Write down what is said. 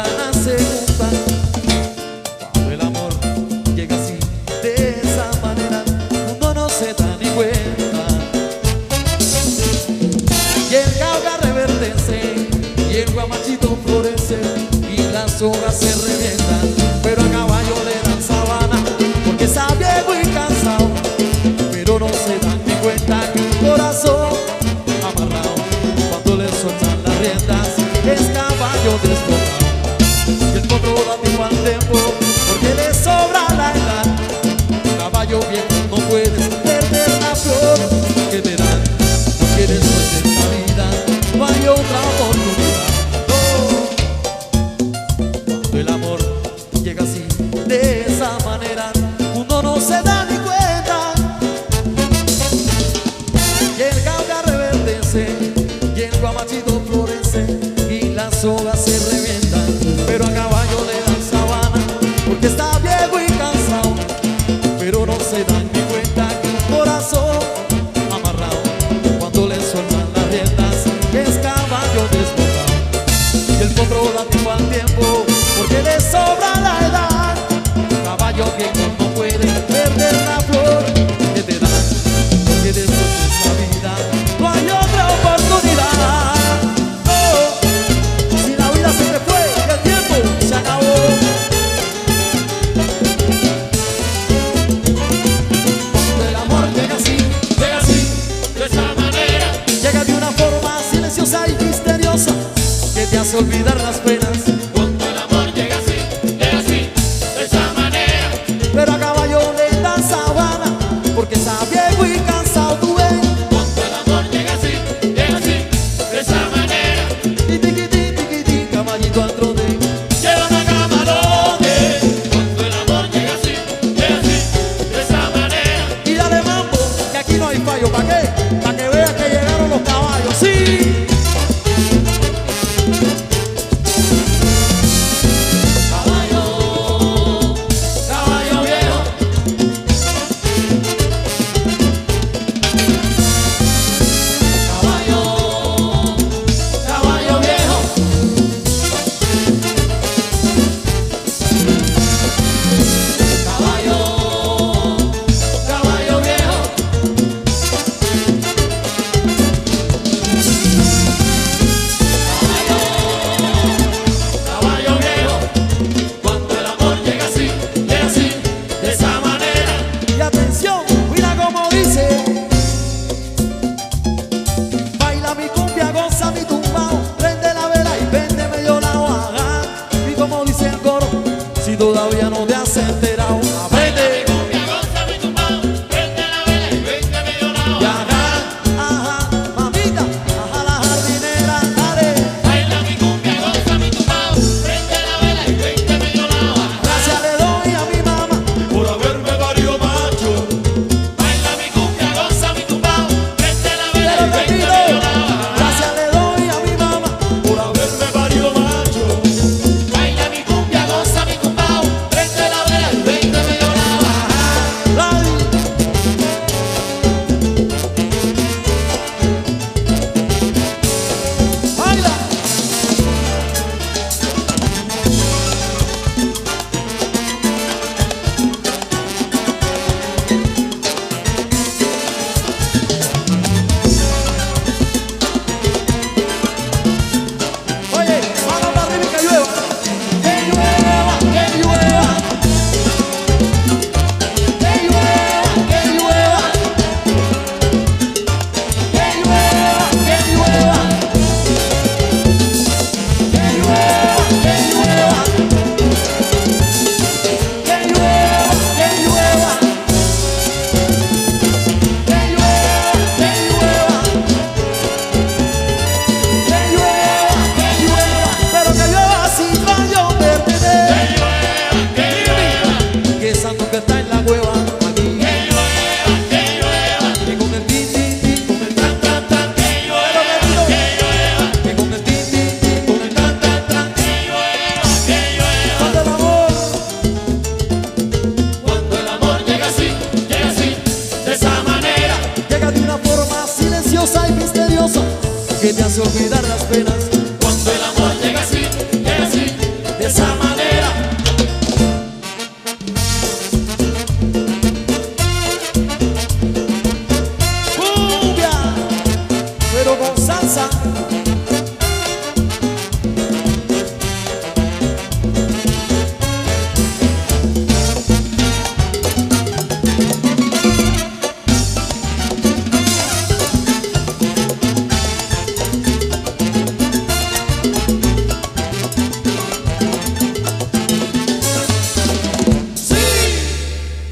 ganas se juntan. Cuando el amor llega así, de esa manera, uno no se da ni cuenta. Y el cauca reverdece, y el guamachito florece, y las hojas se revientan, pero a caballo le dan sabana, porque está viejo y cansado, pero no se dan ni cuenta que un corazón amarrado, cuando le sueltan las riendas, es caballo desbocado. Y el potro da tiempo al tiempo, porque le sobra la edad. Caballo viejo, no puedes perder la flor que te dan. No quieres suerte en la vida, no hay otra oportunidad. No. Cuando el amor llega así, de esa manera, uno no se da ni cuenta. Y el cauca reverdece, y el guamachito florece, y las hojas se revientan, pero a caballo le dan sabana, porque está viejo y cansado, pero no se dan ni cuenta que un corazón amarrado, cuando le sueltan las riendas, es caballo desbocado. Y el potro da tiempo al tiempo, porque le sobra la edad. Caballo viejo, no puede perder la flor que te dan, porque después de esta vida no hay otra oportunidad. Oh, si la vida se te fue y el tiempo se acabó. Cuando el amor llega así, de esa manera, llega de una forma silenciosa y misteriosa, que te hace olvidar las penas. Cuando el amor llega así, de esa manera, Pero a caballo le dan sabana, porque está viejo y cansado, tú ves. cuando el amor llega así, de esa manera, Y tiquití, tiquití, caballito al trote. llévame a camarote. Cuando el amor llega así, de esa manera, Y dale mambo, que aquí no hay fallo. ¿Para qué? Para que veas que llegaron los caballos. ¡Sí! caballo, caballo viejo, caballo, caballo viejo, caballo, caballo viejo, caballo viejo. Cuando el amor llega así, de esa manera. Y atención, mira como dice. Baila mi cumbia, goza mi tumbao, prende la vela y vende medio la hoja. Y como dice el coro, si todavía no te has enterado, Baila mi aprende. cumbia, goza mi tumbao, prende la vela y vente medio la Y hoja. ajá, mamita, ajá la jardinera, dale. Baila mi cumbia, goza mi tumbao, prende la vela y vente medio la hoja. Gracias le doy a mi mamá. Por haberme parido macho. Baila mi cumbia, goza mi tumbao, prende la vela Te y lo vente repito, medio la hoja. gracias le doy a mi mamá. Por haberme parido macho. Baila mi cumbia, goza mi tumbao, prende de esa manera.